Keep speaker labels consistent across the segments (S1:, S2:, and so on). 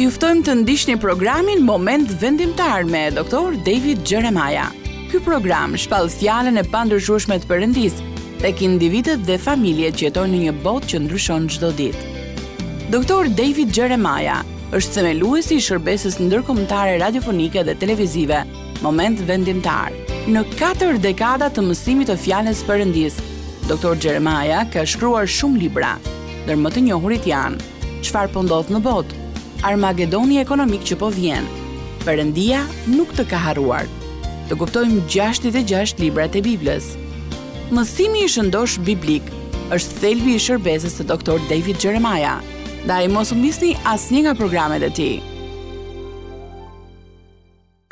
S1: Ju ftojmë të ndiqni programin Moment Vendimtar me Dr. David Jeremiah. Ky program shpall fjalën e pandryshueshme të Perëndisë tek individët dhe familjet që jetojnë në një botë që ndryshon çdo ditë. Dr. David Jeremiah është themeluesi i shërbesës ndërkombëtare radiofonike dhe televizive Moment Vendimtar. Në 4 dekada të mësimit të fjalës Perëndisë, Dr. Jeremiah ka shkruar shumë libra, ndër më të njohurit janë Çfarë po ndodh në botë, Armagedoni ekonomik që po vjen, Perëndia nuk të ka harruar. Të kuptojmë 66 librat e Biblës. Mësimi i shëndosh biblik është thelbi i shërbesës së Dr. David Jeremiah. Ndaj mos u misni asnjë nga programet e tij.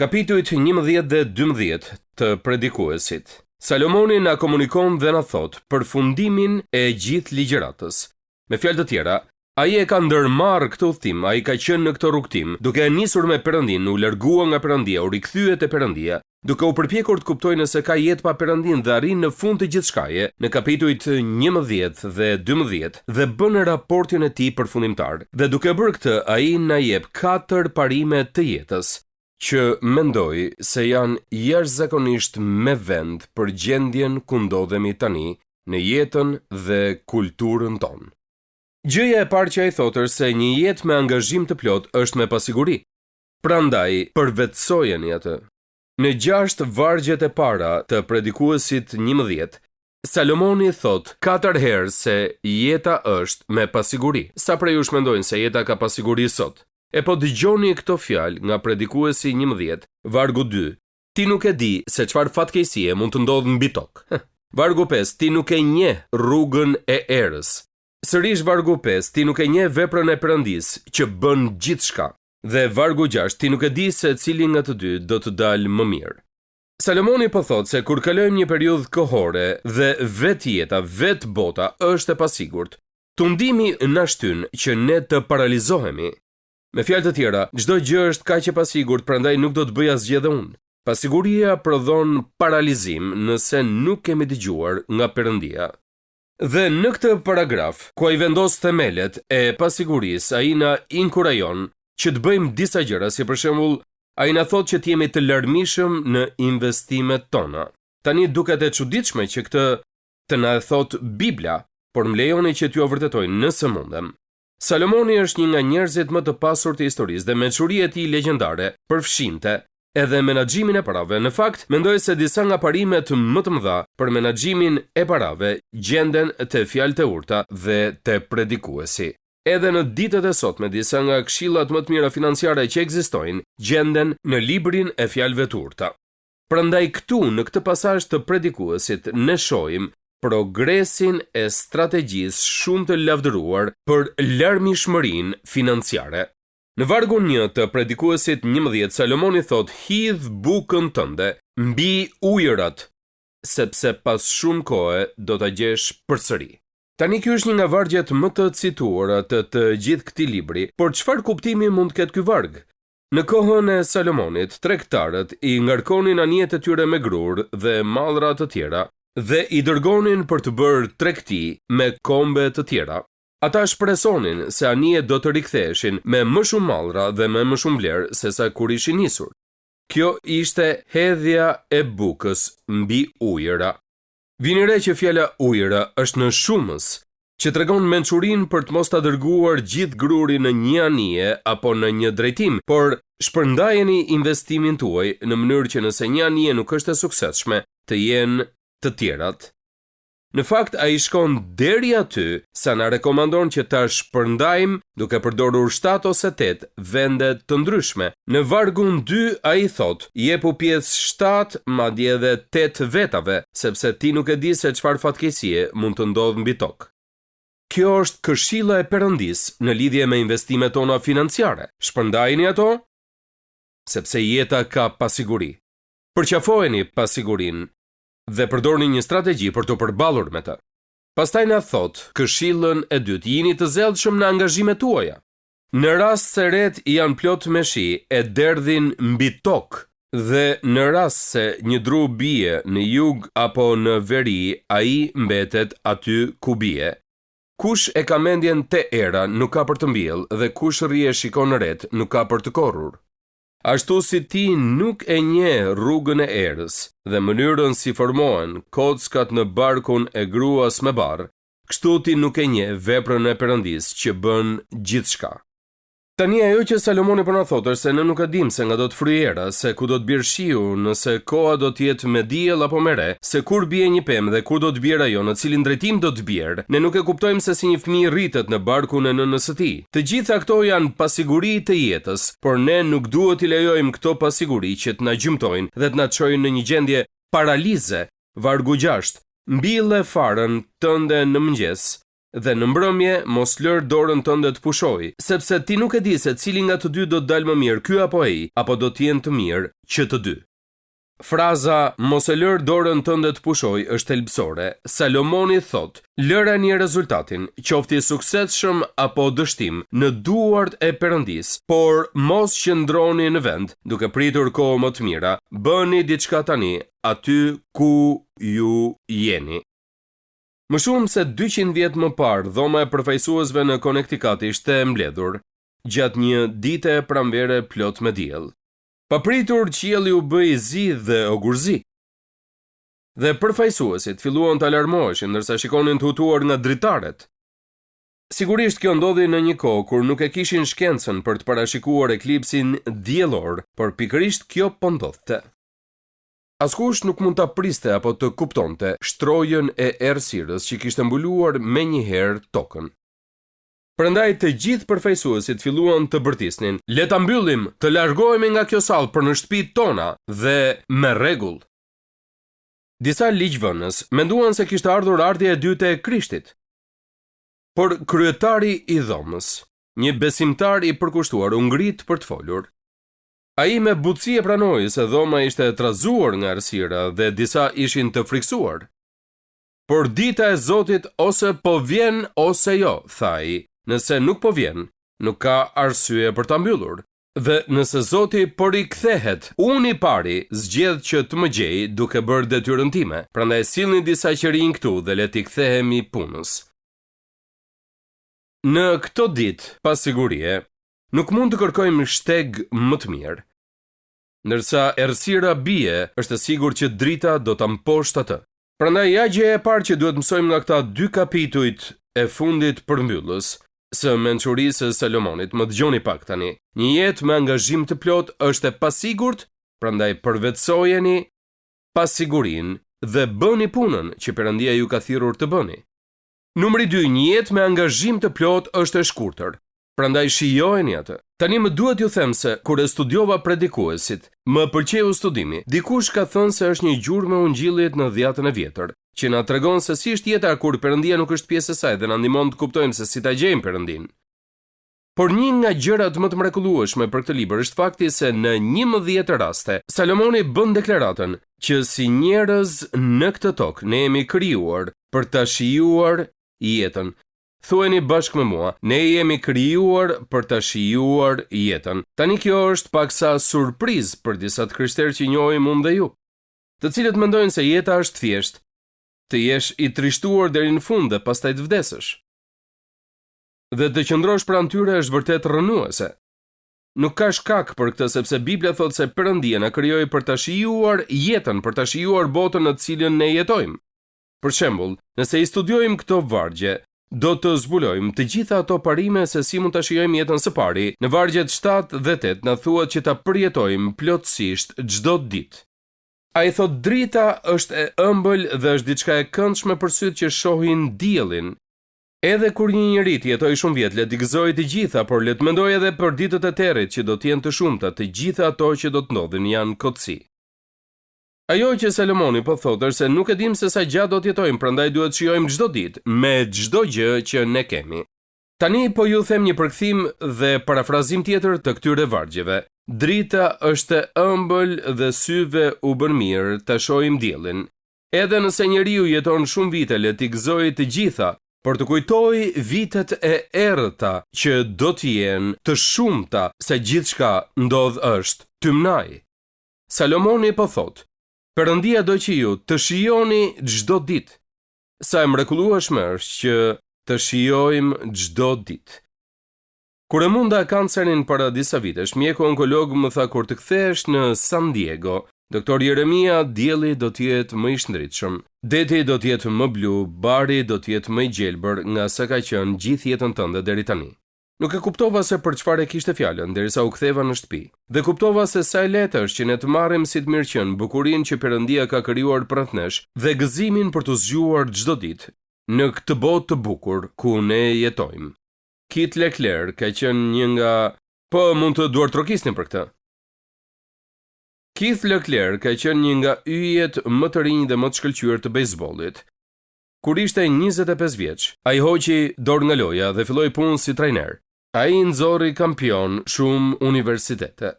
S2: Kapitujt 11 dhe 12 të Predikuesit. Salomoni na komunikon dhe na thot përfundimin e gjithë ligjëratës. Me fjalë të tjera, ai e ka ndërmarrë këtë udhtim, ai ka qenë në këtë rrugtim, duke nisur me Perëndin, u largua nga Perëndia, u rikthye te Perëndia, duke u përpjekur të kuptojë nëse ka jetë pa Perëndin dhe arrin në fund të gjithçkaje, në kapitujt 11 dhe 12 dhe bën raportin e tij përfundimtar. Dhe duke bërë këtë, ai na jep 4 parime të jetës, që mendoj se janë jashtëzakonisht me vend për gjendjen ku ndodhemi tani në jetën dhe kulturën tonë. Gjëja e parë që ai thotë është se një jetë me angazhim të plot është me pasiguri. Prandaj, përvetësojeni atë. Në 6 vargjet e para të Predikuesit 11, Salomoni thot 4 herë se jeta është me pasiguri. Sa prej jush mendojnë se jeta ka pasiguri sot? E po dëgjoni këto fjalë nga Predikuesi 11, vargu 2. Ti nuk e di se çfarë fatkeqësie mund të ndodhë mbi tokë. Vargu 5. Ti nuk e njeh rrugën e erës. Sërish vargu 5. Ti nuk e njeh veprën e Perëndisë që bën gjithçka. Dhe vargu 6. Ti nuk e di se cili nga të dy do të dalë më mirë. Salomoni po thot se kur kalojmë një periudhë kohore dhe vetë jeta, vetë bota është e pasigurt, tundimi na shtyn që ne të paralizohemi. Me fjalë të tjera, çdo gjë është kaq e pasigurt, prandaj nuk do të bëj asgjë dhe unë. Pasiguria prodhon paralizim nëse nuk kemi dëgjuar nga Perëndia. Dhe në këtë paragraf, ku ai vendos themelet e pasigurisë, ai na inkurajon që të bëjmë disa gjëra, si për shembull, ai na thotë që të jemi të larmishëm në investimet tona. Tani duket e çuditshme që këtë të na thot Bibla, por më lejoni që t'ju vërtetoj nëse mundem. Salomoni është një nga njerëzit më të pasur të historisë dhe mençuria e tij legjendare përfshinte edhe menaxhimin e parave. Në fakt, mendoj se disa nga parimet më të mëdha për menaxhimin e parave gjenden te fjalët e urta dhe te Predikuesi. Edhe në ditët e sotme, disa nga këshillat më të mira financiare që ekzistojnë gjenden në librin e fjalëve të urta. Prandaj këtu në këtë pasazh të Predikuesit ne shohim progresin e strategjisë shumë të lavdëruar për larmishmërinë financiare. Në vargun 1 të Predikuesit 11, Salomoni thot: "Hidh bukën tënde mbi ujërat, sepse pas shumë kohe do ta gjesh përsëri." Tani ky është një nga vargjet më të cituara të gjithë këtij libri, por çfarë kuptimi mund të ketë ky varg? Në kohën e Salomonit, tregtarët i ngarkonin anijet e tyre me grur dhe mallra të tjera dhe i dërgonin për të bërë tregti me kombe të tjera. Ata shpresonin se anijet do të riktheheshin me më shumë mallra dhe me më shumë vlerë se sa kur ishin nisur. Kjo ishte hedhja e bukës mbi ujëra. Vini re që fjala ujëra është në shumës, që tregon mençurinë për të mos ta dërguar gjithë grurin në një anije apo në një drejtim, por shpërndajeni investimin tuaj në mënyrë që nëse një anije nuk është e suksesshme, të jenë të tjerat. Në fakt, ai shkon deri aty sa na rekomandon që ta shpërndajmë duke përdorur 7 ose 8 vende të ndryshme. Në vargun 2 ai thot: "Jepu pjesë 7, madje edhe 8 vetave, sepse ti nuk e di se çfarë fatkeqësie mund të ndodhë mbi tokë." Kjo është këshilla e Perëndisë në lidhje me investimet tona financiare. Shpërndajeni ato, sepse jeta ka pasiguri. Përqafojeni pasigurinë dhe përdorni një strategji për të përballur me të. Pastaj na thot këshillën e dytë: "Jini të zellshëm në angazhimet tuaja. Në rast se ret janë plot me shi, e derdhin mbi tokë, dhe në rast se një dru bie në jug apo në veri, ai mbetet aty ku bie. Kush e ka mendjen te era nuk ka për të mbjell dhe kush rrie shikon ret nuk ka për të korrur. Ashtu si ti nuk e nje rrugën e erës dhe mënyrën si formohen kockat në barkun e gruas me barr, kështu ti nuk e nje veprën e Perëndis që bën gjithçka. Tani ajo që Salomoni po na thotë është se ne nuk e dim se nga do të fryjë era, se ku do të bjerë shiu, nëse koha do të jetë me diell apo me re, se kur bie një pemë dhe kur do të bjerë ajo, në cilin drejtim do të bjerë. Ne nuk e kuptojmë se si një fëmijë rritet në barkun e nënës së tij. Të gjitha këto janë pasiguri të jetës, por ne nuk duhet t'i lejojmë këto pasiguri që të na gjymtojnë dhe të na çojnë në një gjendje paralize. Vargu 6. Mbille farën tënde në mëngjes dhe në mbrëmje mos lër dorën tënde të pushoj, sepse ti nuk e di se cili nga të dy do të dalë më mirë, ky apo ai, apo do të jenë të mirë që të dy. Fraza mos e lër dorën tënde të pushoj është thelbësore. Salomoni thot: lërani rezultatin, qoftë i suksesshëm apo dështim, në duart e Perëndis, por mos qëndroni në vend duke pritur kohë më të mira. Bëni diçka tani aty ku ju jeni. Më shumë se 200 vjet më parë, dhoma e përfaqësuesve në Connecticut ishte e mbledhur gjatë një dite pranvere plot me diell. Papritur qielli u bë i zi dhe ogurzi. Dhe përfaqësuesit filluan të alarmoheshin ndërsa shikonin të hutuar nga dritaret. Sigurisht kjo ndodhi në një kohë kur nuk e kishin shkencën për të parashikuar eklipsin diellor, por pikërisht kjo po ndodhte. Askush nuk mund ta priste apo të kuptonte shtrojën e errësirës që kishte mbuluar menjëherë tokën. Prandaj të gjithë përfaqësuesit filluan të bërtisnin: le ta mbyllim, të largohemi nga kjo sallë për në shtëpitë tona dhe me rregull. Disa ligjvënës menduan se kishte ardhur ardhja e dytë e Krishtit. Por kryetari i dhomës, një besimtar i përkushtuar, u ngrit për të folur. Ai me butësi e pranoi se dhoma ishte trazuar nga errësira dhe disa ishin të friksuar. Por dita e Zotit ose po vjen ose jo, tha ai. Nëse nuk po vjen, nuk ka arsye për ta mbyllur. Dhe nëse Zoti po rikthehet, unë i pari zgjedh që të më gjej duke bërë detyrën time. Prandaj sillni disa që rinj këtu dhe le t'i kthehemi punës. Në këto ditë pas sigurie, nuk mund të kërkojmë shteg më të mirë. Ndërsa errësira bie, është e sigurt që drita do ta mposhtë atë. Prandaj ja gjëja e parë që duhet mësojmë nga këta 2 kapitujt e fundit përmbyllës së mençurisë së Salomonit. Më dëgjoni pak tani. Një jetë me angazhim të plot është e pasigurt, prandaj përvetsojeni pasigurinë dhe bëni punën që Perëndia ju ka thirrur të bëni. Numri 2, një jetë me angazhim të plot është e shkurtër. Prandaj shijojeni atë. Tani më duhet ju them se kur e studiova predikuesit, më pëlqeu studimi. Dikush ka thënë se është një gjurmë e Ungjillit në Dhjetën e Vjetër, që na tregon se si është jeta kur Perëndia nuk është pjesë e saj dhe na ndihmon të kuptojmë se si ta gjejmë Perëndin. Por një nga gjërat më të mrekullueshme për këtë libër është fakti se në 11 raste Salomoni bën deklaratën që si njerëz në këtë tokë ne jemi krijuar për ta shijuar jetën. Thueni bashkë me mua, ne jemi krijuar për ta shijuar jetën. Tani kjo është paksa surprizë për disa të krishterë që njohim unë dhe ju, të cilët mendojnë se jeta është thjesht të jesh i trishtuar deri në fund dhe pastaj të vdesësh. Dhe të qëndrosh pranë tyre është vërtet rrënuese. Nuk ka shkak për këtë sepse Bibla thotë se Perëndia na krijoi për ta shijuar jetën, për ta shijuar botën në të cilën ne jetojmë. Për shembull, nëse i studiojmë këto vargje, do të zbulojmë të gjitha ato parime se si mund ta shijojmë jetën së pari. Në vargjet 7 dhe 8 na thuhet që ta përjetojmë plotësisht çdo ditë. Ai thot drita është e ëmbël dhe është diçka e këndshme për sytë që shohin diellin. Edhe kur një njeri të jetojë shumë vjet, le të gëzojë të gjitha, por le të mendojë edhe për ditët e tërrit që do të jenë të shumta, të gjitha ato që do të ndodhin janë kotësi. Ajo që Salomoni po thotë është se nuk e dim se sa gjatë do të jetojmë, prandaj duhet shijojmë çdo ditë me çdo gjë që ne kemi. Tani po ju them një përkthim dhe parafrazim tjetër të këtyre vargjeve. Drita është e ëmbël dhe syve u bën mirë ta shohim diellin. Edhe nëse njeriu jeton shumë vite, le t'i gëzojë të gjitha, por të kujtoj vitet e errëta që do të jenë të shumta se gjithçka ndodh është tymnaj. Salomoni po thotë: Perëndia do që ju të shijoni çdo ditë. Sa e mrekullueshme është që të shijojmë çdo ditë. Kur e munda kancerin para disa vitesh, mjeku onkolog më tha kur të kthehesh në San Diego, doktor Jeremia, dielli do të jetë më i shndritshëm, deti do të jetë më blu, bari do të jetë më i gjelbër nga sa ka qenë gjithë jetën tënde deri tani. Nuk e kuptova se për çfarë kishte fjalën derisa u ktheva në shtëpi. Dhe kuptova se sa e lehtë është që ne të marrim si të mirëqen bukurinë që Perëndia ka krijuar brenda nesh dhe gëzimin për të zgjuar çdo ditë në këtë botë të bukur ku ne jetojmë. Kit Leclerc ka qenë një nga... Po, mund të duartrokisnin për këtë. Keith Leclerc ka qenë një nga yjet më të rinj dhe më të shkëlqyer të bejsbollit. Kur ishte 25 vjeç, ai hoqi dorë nga loja dhe filloi punë si trajner. Ai nxorri kampion shumë universitete.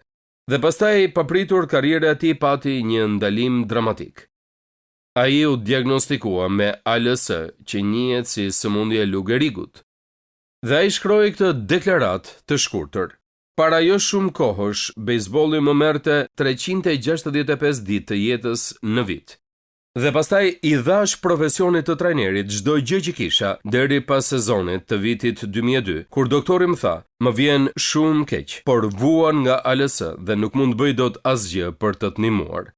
S2: Dhe pastaj, papritur, karriera e tij pati një ndalim dramatik. Ai u diagnostikua me ALS, që njihet si sëmundje e Lou Gehrigut. Dhe ai shkroi këtë deklarat të shkurtër. Para jo shumë kohësh, bejsbolli më merrte 365 ditë të jetës në vit. Dhe pastaj i dhash profesionit të trajnerit çdo gjë që kisha deri pas sezonit të vitit 2002, kur doktori më tha, më vjen shumë keq, por vuan nga ALS dhe nuk mund bëj dot asgjë për të të ndihmuar.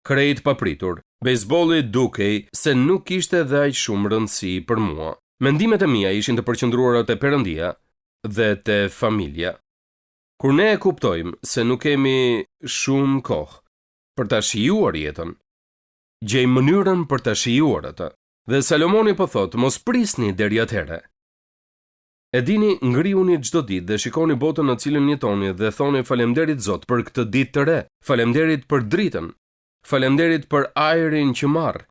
S2: Krejt papritur, bejsbolli dukej se nuk kishte dhe aq shumë rëndësi për mua. Mendimet e mia ishin të përqendruara te Perëndia dhe te familja. Kur ne e kuptojmë se nuk kemi shumë kohë për ta shijuar jetën, gjej mënyrën për ta shijuar atë. Dhe Salomoni po thotë, mos prisni deri atëherë. E dini, ngrihuni çdo ditë dhe shikoni botën në cilën jetoni dhe thoni faleminderit Zot për këtë ditë të re. Faleminderit për dritën. Faleminderit për ajrin që marr.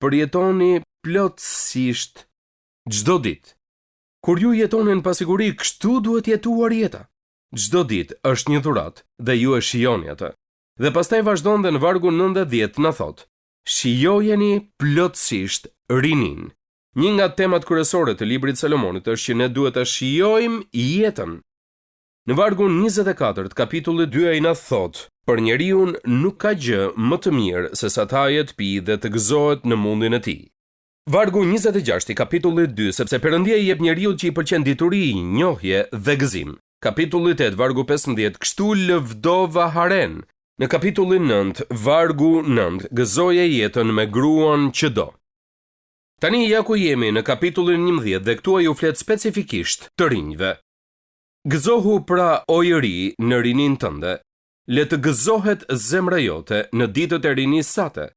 S2: Përjetoni plotësisht çdo ditë. Kur ju jetoni në pasiguri, kështu duhet jetuar jeta. Çdo ditë është një dhuratë dhe ju e shijoni atë. Dhe pastaj vazhdon dhe në vargu 90 na thotë: shijojeni plotësisht rinin. Një nga temat kryesore të librit Salomonit është që ne duhet ta shijojmë jetën. Në vargun 24 të kapitullit 2 ai na thotë: për njeriu nuk ka gjë më të mirë se sa të hajë të pijë dhe të gëzohet në mundin e tij. Vargu 26 i kapitullit 2, sepse Perëndia i jep njeriu që i pëlqen dituri, njohje dhe gëzim. Kapitulli 8, vargu 15, kështu lëvdova haren. Në kapitullin 9, vargu 9, gëzoje jetën me gruan që do. Tani ja ku jemi në kapitullin 11 dhe këtu ai u flet specifikisht të rinjve. Gëzohu pra o i ri në rinin tënde, le të gëzohet zemra jote në ditët e rinisë sate.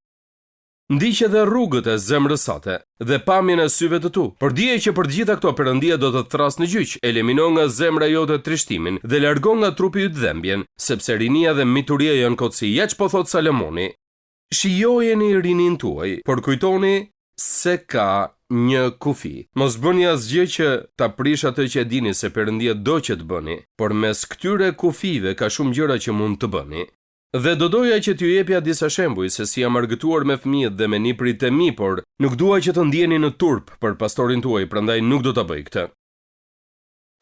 S2: Ndiqe dhe rrugët e zemrës sate dhe pamjen e syve të tu. Por dije që për gjitha këto Perëndia do të thras në gjyq, elimino nga zemra jote trishtimin dhe largo nga trupi yt dhembjen, sepse rinia dhe mituria janë kotësi. Ja ç'po thot Salomoni: shijojeni rinin tuaj, por kujtoni se ka një kufi. Mos bëni asgjë që ta prish atë që e dini se Perëndia do që të bëni, por mes këtyre kufive ka shumë gjëra që mund të bëni. Dhe do doja që t'ju jepja disa shembuj se si jam argëtuar me fëmijët dhe me niprit e mi, por nuk dua që të ndjeni në turp për pastorin tuaj, prandaj nuk do ta bëj këtë.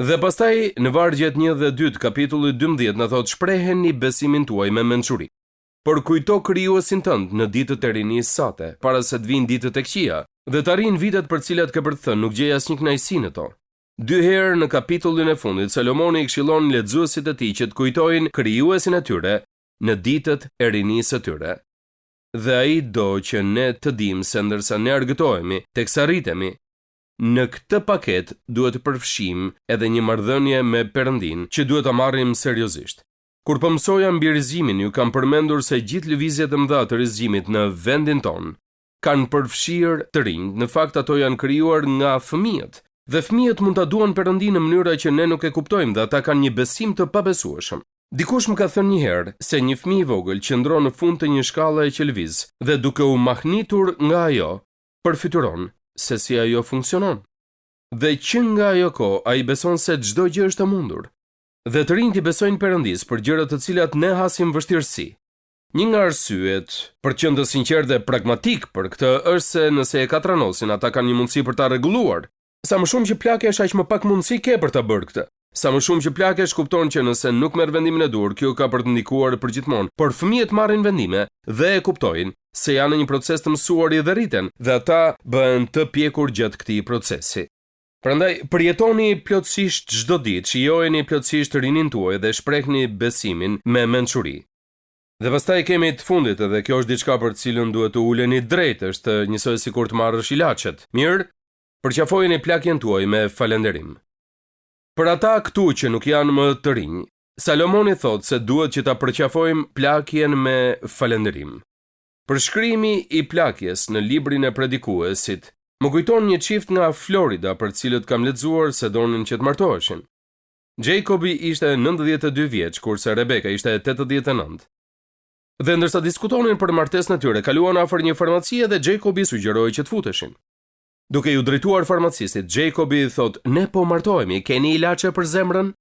S2: Dhe pastaj në vargjet 1 dhe 2 të kapitullit 12 na thot: shpreheni besimin tuaj me mençuri. Por kujto krijuesin tënd në ditët e rinisë sate, para se të vinë ditët e këqija, dhe të arrin vitet për cilat ke për të thënë nuk gjej asnjë kënaqësi në to. 2 herë në kapitullin e fundit Salomoni i këshillon lexuesit e tij që të kujtojnë krijuesin e tyre në ditët e rinisë së tyre. Dhe ai do që ne të dimë se ndërsa ne argëtohemi teksa rritemi, në këtë paket duhet të përfshijmë edhe një marrëdhënie me Perëndin që duhet ta marrim seriozisht. Kur po mësoja mbi rrezimin, ju kam përmendur se gjithë lëvizjet e mëdha të rrezimit në vendin ton kanë përfshirë të rinj. Në fakt ato janë krijuar nga fëmijët. Dhe fëmijët mund ta duan Perëndin në mënyra që ne nuk e kuptojmë dhe ata kanë një besim të pabesueshëm. Dikush më ka thënë një herë se një fëmijë i vogël qëndron në fund të një shkallaje që lëviz dhe duke u mahnitur nga ajo, përfituron se si ajo funksionon. Dhe që nga ajo kohë ai beson se çdo gjë është e mundur. Dhe të rinjt i besojnë Perëndis për gjëra të cilat ne hasim vështirësi. Një nga arsyet për qenë të sinqert dhe pragmatik për këtë është se nëse e katranosin, ata kanë një mundësi për ta rregulluar. Sa më shumë që plakesh, aq më pak mundësi ke për ta bërë këtë. Sa më shumë që plakesh, kupton që nëse nuk merr vendimin e dur, kjo ka për të ndikuar përgjithmonë. Por fëmijët marrin vendime dhe e kuptojnë se janë në një proces të mësuar dhe rriten, dhe ata bëhen të pjekur gjatë këtij procesi. Prandaj, përjetoni plotësisht çdo ditë, shijojeni plotësisht rinin tuaj dhe shprehni besimin me mençuri. Dhe pastaj kemi të fundit, edhe kjo është diçka për të cilën duhet të uleni drejt, është njësoj sikur të marrësh ilaçet. Mirë, përqafojeni plakjen tuaj me falënderim. Për ata këtu që nuk janë më të rinj, Salomoni thotë se duhet që ta përqafojmë plakjen me falënderim. Përshkrimi i plakjes në librin e Predikuesit më kujton një çift nga Florida për cilët kam lexuar se donin që të martoheshin. Jacobi ishte 92 vjeç, kurse Rebeka ishte 89. Dhe ndërsa diskutonin për martesën e tyre, kaluan afër një farmacie dhe Jacobi sugjeroi që të futeshin. Duke ju drejtuar farmacistit, Jacobi thot: "Ne po martohemi, keni ilaçe për zemrën?"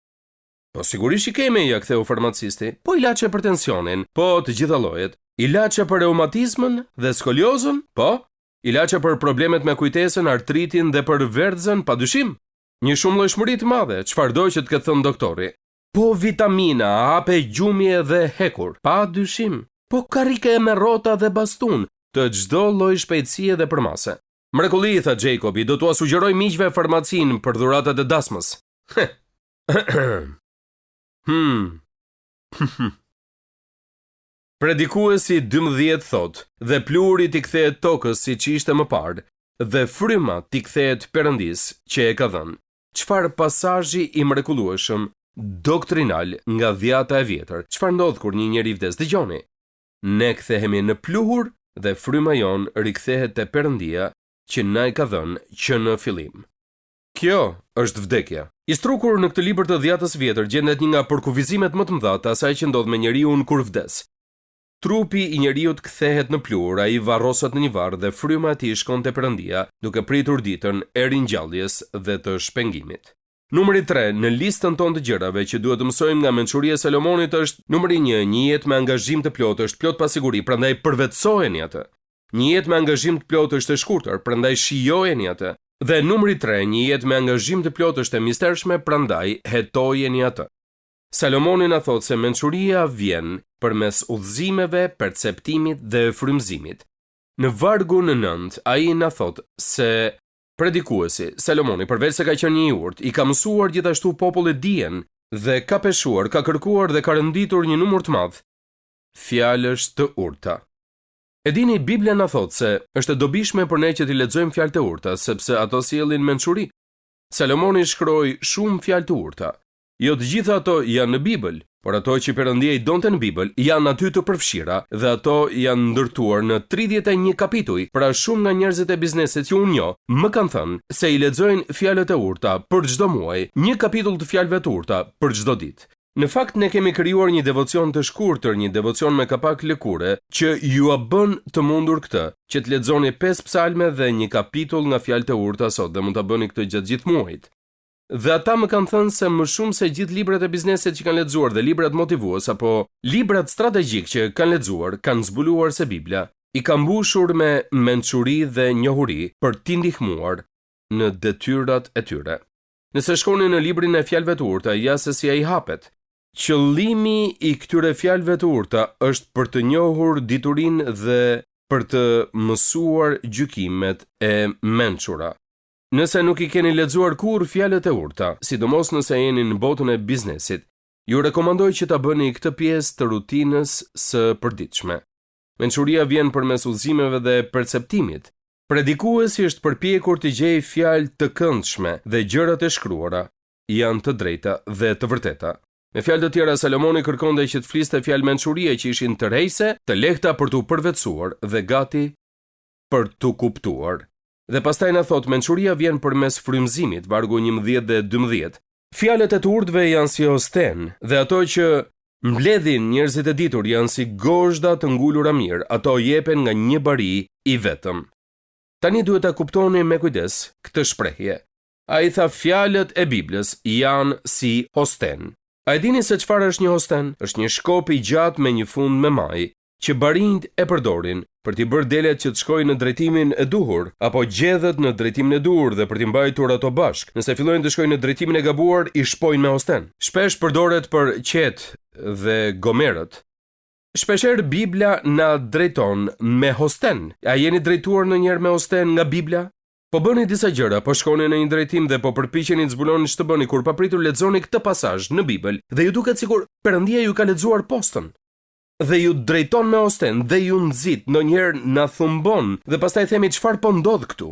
S2: "Po sigurisht që kemi," ja ktheu farmacisti. "Po ilaçe për tensionin, po të gjitha llojet. Ilaçe për reumatizmën dhe skoliozën? Po. Ilaçe për problemet me kujtesën, artritin dhe për verdhën, padyshim. Një shumëllojshmëri të madhe, çfarëdo që të ketë thënë doktori. Po vitamina, hape gjumje dhe hekur, padyshim. Po karrike me rrota dhe bastun, të çdo lloj shpejtësie dhe përmase." "Mrekulli," tha Jacobi, "do t'ua sugjeroj miqve farmacin për dhuratat e dasmës." Predikuesi 12 thot: "Dhe pluri t'i kthehet tokës siç ishte më parë, dhe fryma t'i kthehet Perëndis që e ka dhënë." Çfarë pasazhi i mrekullueshëm doktrinal nga Dhjata e Vjetër. Çfarë ndodh kur një njeri vdes? Dëgjoni. Ne kthehemi në pluhur dhe fryma jon rikthehet te Perëndia që na i ka dhënë që në fillim. Kjo është vdekja. I strukur në këtë libër të Dhjatës Vjetër gjendet një nga përkufizimet më të mëdha të asaj që ndodh me njeriu kur vdes. Trupi i njeriu kthehet në pluhur, ai varroset në një varr dhe fryma e tij shkon te Perëndia, duke pritur ditën e ringjalljes dhe të shpengimit. Numri 3 në listën tonë të gjërave që duhet të mësojmë nga mençuria e Salomonit është numri 1, një jetë me angazhim të plotë është plot pasiguri, prandaj përvetsojeni atë. Një jetë me angazhim të plotë është e shkurtër, prandaj shijojeni atë. Dhe numri 3, një jetë me angazhim të plotë është e mistershme, prandaj hetojeni atë. Salomoni na thot se mençuria vjen përmes udhëzimeve, perceptimit dhe frymëzimit. Në vargun 9, ai na thot se predikuesi Salomoni, përveç se ka qenë një urt, i ka mësuar gjithashtu popullit dijen dhe ka peshuar, ka kërkuar dhe ka renditur një numër të madh fjalësh të urta. E dini, Biblia na thot se është e dobishme për ne që t'i lexojmë fjalët e urta, sepse ato sjellin mençuri. Salomoni shkroi shumë fjalë të urta. Jo të gjitha ato janë në Bibël, por ato që Perëndia i donte në Bibël janë aty të përfshira dhe ato janë ndërtuar në 31 kapituj. Pra shumë nga njerëzit e biznesit që unë njoh më kanë thënë se i lexojnë fjalët e urta për çdo muaj, një kapitull të fjalëve të urta për çdo ditë. Në fakt ne kemi krijuar një devocion të shkurtër, një devocion me kapak lëkure që ju a bën të mundur këtë, që të lexoni 5 psalme dhe një kapitull nga fjalët e urta sot dhe mund ta bëni këtë gjatë gjithë muajit. Dhe ata më kanë thënë se më shumë se gjithë librat e biznesit që kanë lexuar dhe librat motivues apo librat strategjik që kanë lexuar, kanë zbuluar se Bibla i ka mbushur me mençuri dhe njohuri për t'i ndihmuar në detyrat e tyre. Nëse shkoni në librin e fjalëve të urta, ja se si ai hapet. Qëllimi i këtyre fjalëve të urta është për të njohur diturinë dhe për të mësuar gjykimet e mençura. Nëse nuk i keni lexuar kurrë fjalët e urta, sidomos nëse jeni në botën e biznesit, ju rekomandoj që ta bëni këtë pjesë të rutinës së përditshme. Mençuria vjen përmes udhëzimeve dhe perceptimit. Predikuesi është përpjekur të gjejë fjalë të këndshme dhe gjërat e shkruara janë të drejta dhe të vërteta. Me fjalë të tjera, Salomoni kërkonte që të fliste fjalë mençurie që ishin tërheqëse, të lehta për t'u përvetësuar dhe gati për t'u kuptuar. Dhe pastaj na thot mençuria vjen përmes frymëzimit, vargu 11 dhe 12. Fjalët e të urtëve janë si osten, dhe ato që mbledhin njerëzit e ditur janë si gozhda të ngulura mirë, ato jepen nga një bari i vetëm. Tani duhet ta kuptoni me kujdes këtë shprehje. Ai tha fjalët e Biblës janë si osten. A e dini se çfarë është një osten? Është një shkop i gjatë me një fund me maj, që barinjt e përdorin për t'i bërë delet që të shkojnë në drejtimin e duhur, apo gjedhët në drejtimin e duhur dhe për t'i mbajtur ato bashk. Nëse fillojnë të shkojnë në drejtimin e gabuar, i shpojnë me osten. Shpesh përdoret për qetë dhe gomerët. Shpesher Bibla na drejton me osten. A jeni drejtuar ndonjëherë me osten nga Bibla? Po bëni disa gjëra, po shkoni në një drejtim dhe po përpiqeni të zbuloni ç'të bëni kur papritur lexoni këtë pasazh në Bibël dhe ju duket sikur Perëndia ju ka lexuar postën. Dhe ju drejton me osten dhe ju nxit, ndonjëherë na thumbon dhe pastaj themi çfarë po ndodh këtu.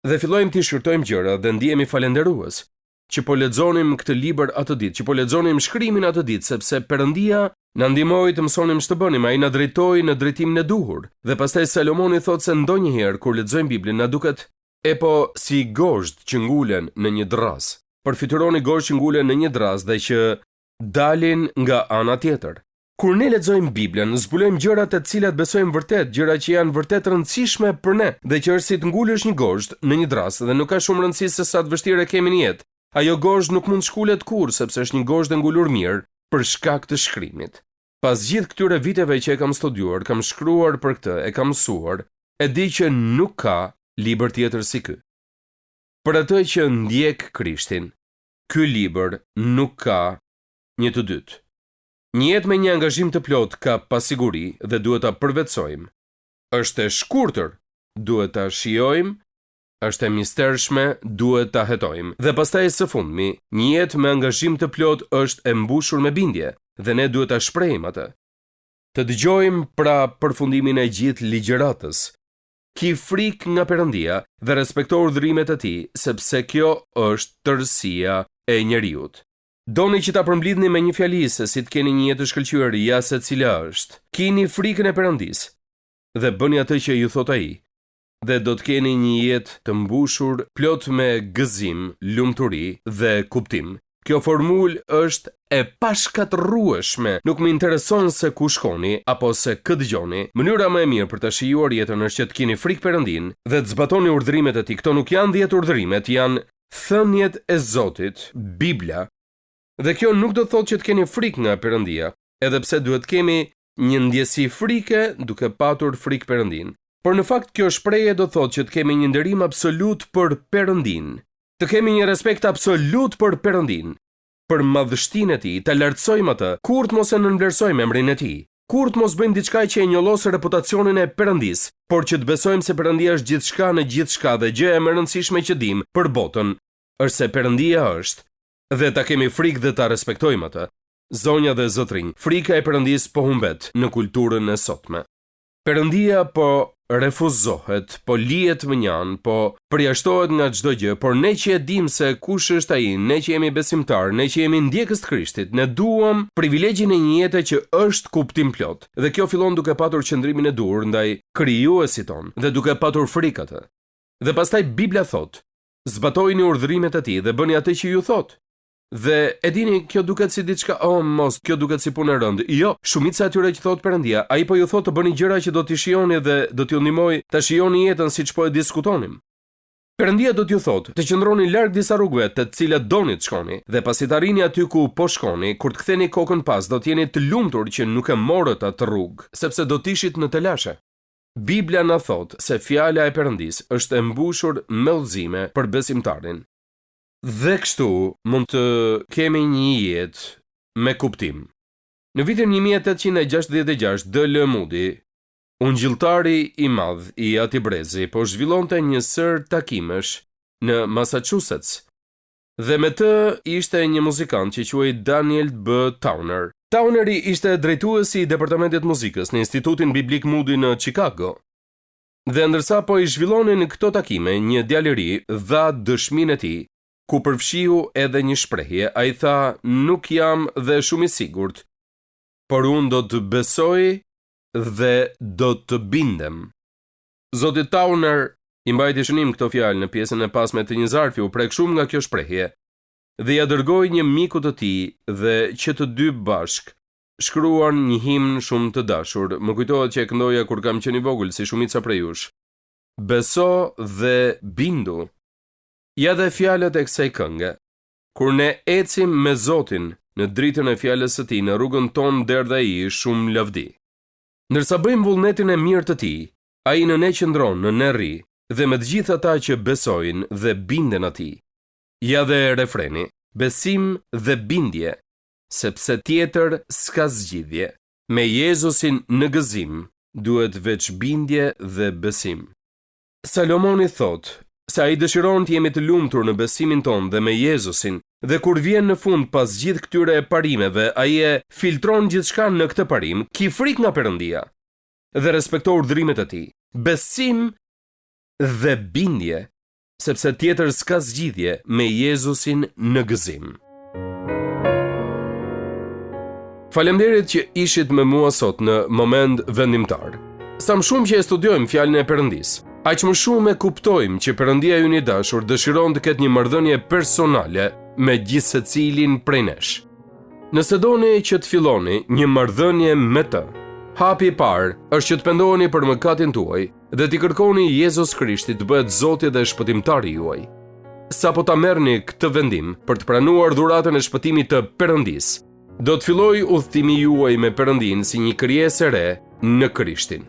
S2: Dhe fillojmë të shqyrtojmë gjëra dhe ndihemi falënderues që po lexonim këtë libër atë ditë, që po lexonim shkrimin atë ditë, sepse Perëndia na ndihmoi të mësonim ç'të bënim, ai na drejtoi në drejtimin e duhur. Dhe pastaj Salomoni thotë se ndonjëherë kur lexojmë Biblën na duket po si gozhd që ngulen në një dras. Përfituroni gozhd që ngulen në një dras dhe që dalin nga ana tjetër. Kur ne lexojmë Biblën, zbulojmë gjërat të cilat besojmë vërtet, gjëra që janë vërtet rëndësishme për ne, dhe që është si të ngulësh një gozhd në një dras dhe nuk ka shumë rëndësi se sa të vështirë e kemi në jetë. Ajo gozhd nuk mund shkulet kurrë sepse është një gozhd e ngulur mirë për shkak të shkrimit. Pas gjithë këtyre viteve që e kam studiuar, kam shkruar për këtë, e kam mësuar, e di që nuk ka libër tjetër si ky. Për atë që ndjek Krishtin, ky libër nuk ka një të dytë. Një jetë me një angazhim të plot ka pasiguri dhe duhet ta përvetsojmë. Është e shkurtër, duhet ta shijojmë, është e mistershme, duhet ta hetojmë. Dhe pastaj së fundmi, një jetë me angazhim të plot është e mbushur me bindje dhe ne duhet ta shprehim atë. Të dëgjojmë pra përfundimin e gjithë ligjëratës. Ki frikë nga Perëndia dhe respekto urdhërimet e tij, sepse kjo është tërësia e njeriut. Doni që ta përmblidhni me një fjali se si të keni një jetë të shkëlqyer, ja se cila është. Kini frikën e Perëndisë dhe bëni atë që ju thot ai. Dhe do të keni një jetë të mbushur plot me gëzim, lumturi dhe kuptim. Kjo formulë është e pashkatërrueshme. Nuk më intereson se ku shkoni apo se kë dëgjoni. Mënyra më e mirë për ta shijuar jetën është që të keni frikë Perëndin dhe të zbatoni urdhërimet e tij. Këto nuk janë 10 urdhërimet, janë thënjet e Zotit, Bibla. Dhe kjo nuk do të thotë që të keni frikë nga Perëndia, edhe pse duhet të kemi një ndjesi frike duke patur frikë Perëndin. Por në fakt kjo shprehje do thotë që të kemi një nderim absolut për Perëndin. Të kemi një respekt absolut për Perëndin, për madhështinë e tij, ta lartësojmë atë, kur të mos e nënvlerësojmë emrin e tij, kur të mos bëjmë diçka që e njollos reputacionin e Perëndis, por që të besojmë se Perëndia është gjithçka në gjithçka dhe gjëja më e rëndësishme që dim për botën është se Perëndia është dhe ta kemi frikë dhe ta respektojmë atë. Zonja dhe zotrinj, frika e Perëndis po humbet në kulturën e sotme. Perëndia po refuzohet, po lihet mënjan, po përjashtohet nga çdo gjë, por ne që e dim se kush është ai, ne që jemi besimtar, ne që jemi ndjekës të Krishtit, ne duam privilegjin e një jete që është kuptim plot. Dhe kjo fillon duke patur qëndrimin e dur ndaj krijuesit ton dhe duke patur frikë atë. Dhe pastaj Bibla thot: zbatojini urdhërimet e tij dhe bëni atë që ju thot. Dhe e dini, kjo duket si diçka, mos, kjo duket si punë e rëndë. Jo, shumica atyre që thot Perëndia, ai po ju thot të bëni gjëra që do t'i shijoni dhe do t'ju ndihmoj ta shijoni jetën siç po e diskutonim. Perëndia do t'ju thot të qëndroni larg disa rrugëve të cilat doni të shkoni, dhe pasi të arrini aty ku po shkoni, kur të ktheni kokën pas, do t'jeni të lumtur që nuk e morët atë rrugë, sepse do t'ishit në telashe. Bibla na thot se fjala e Perëndis është e mbushur me udhëzime për besimtarin. Dhe kështu mund të kemi një jetë me kuptim. Në vitin 1866, D.L. Moody, ungjilltari i madh i atij brezi, po zhvillonte një sër takimesh në Massachusetts. Dhe me të ishte një muzikant që quhej Daniel B. Towner. Towneri ishte drejtuesi i departamentit muzikës në Institutin Biblik Moody në Chicago. Dhe ndërsa po i zhvillonin këto takime, një djalë i ri dha dëshminë e tij, ku përfshiu edhe një shprehje. Ai tha: nuk jam dhe shumë i sigurt, por unë do të besoj dhe do të bindem. Zoti Towner i mbajti shënim këto fjalë në pjesën e pasme të një zarfi, u prek shumë nga kjo shprehje dhe ja dërgoi një miku të tij dhe që të dy bashk shkruan një himn shumë të dashur. Më kujtohet që e këndoja kur kam qenë i vogël si shumica prej jush. Beso dhe bindu. Ja dhe fjalët e kësaj kënge. Kur ne ecim me Zotin në dritën e fjalës së tij, në rrugën tonë derdha ai shumë lavdi. Ndërsa bëjmë vullnetin e mirë të tij, ai në ne qëndron, në ne rri, dhe me të gjithë ata që besojnë dhe binden atij. Ja dhe refreni: besim dhe bindje, sepse tjetër s'ka zgjidhje. Me Jezusin në gëzim duhet veç bindje dhe besim. Salomoni thot se ai dëshiron të jemi të lumtur në besimin tonë dhe me Jezusin, dhe kur vjen në fund pas gjithë këtyre parimeve, ai e filtron gjithçka në këtë parim, ki frikë nga Perëndia dhe respekto urdhrimet e tij. Besim dhe bindje, sepse tjetër s'ka zgjidhje me Jezusin në gëzim. Faleminderit që ishit me mua sot në moment vendimtar. Sa më shumë që e studiojmë fjalën e Perëndisë, aq më shumë e kuptojmë që Perëndia ynë i dashur dëshiron të ketë një marrëdhënie personale me gjithë secilin prej nesh. Nëse doni që të filloni një marrëdhënie me të, hapi i parë është që të pendoheni për mëkatin tuaj dhe t'i kërkoni Jezus Krishtit të bëhet Zoti dhe shpëtimtari juaj. Sapo ta merrni këtë vendim për të pranuar dhuratën e shpëtimit të Perëndisë, do të filloj udhëtimi juaj me Perëndin si një krijesë e re në Krishtin.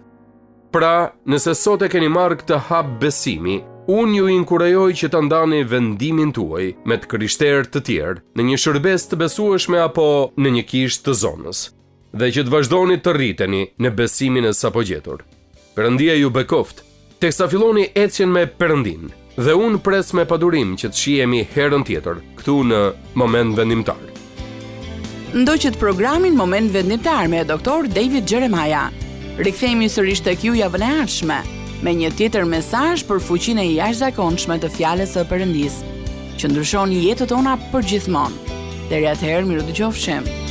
S2: Pra, nëse sot e keni marrë këtë hap besimi, unë ju inkurajoj që të ndani vendimin tuaj me të krishterë të tjerë në një shërbes të besueshme apo në një kishë të zonës, dhe që të vazhdoni të rriteni në besimin e sapo gjetur. Perëndia ju bekoft, teksa filloni ecjen me Perëndin, dhe unë pres me padurim që të shihemi herën tjetër këtu në moment vendimtar.
S1: Ndoqët programin Moment Vendimtar me Dr. David Gjeremaja. Rikthehemi sërish tek ju javën e ardhshme me një tjetër mesazh për fuqinë e jashtëzakonshme të fjalës së Perëndisë, që ndryshon jetën tona përgjithmonë. Deri atëherë, miru dëgjofshim.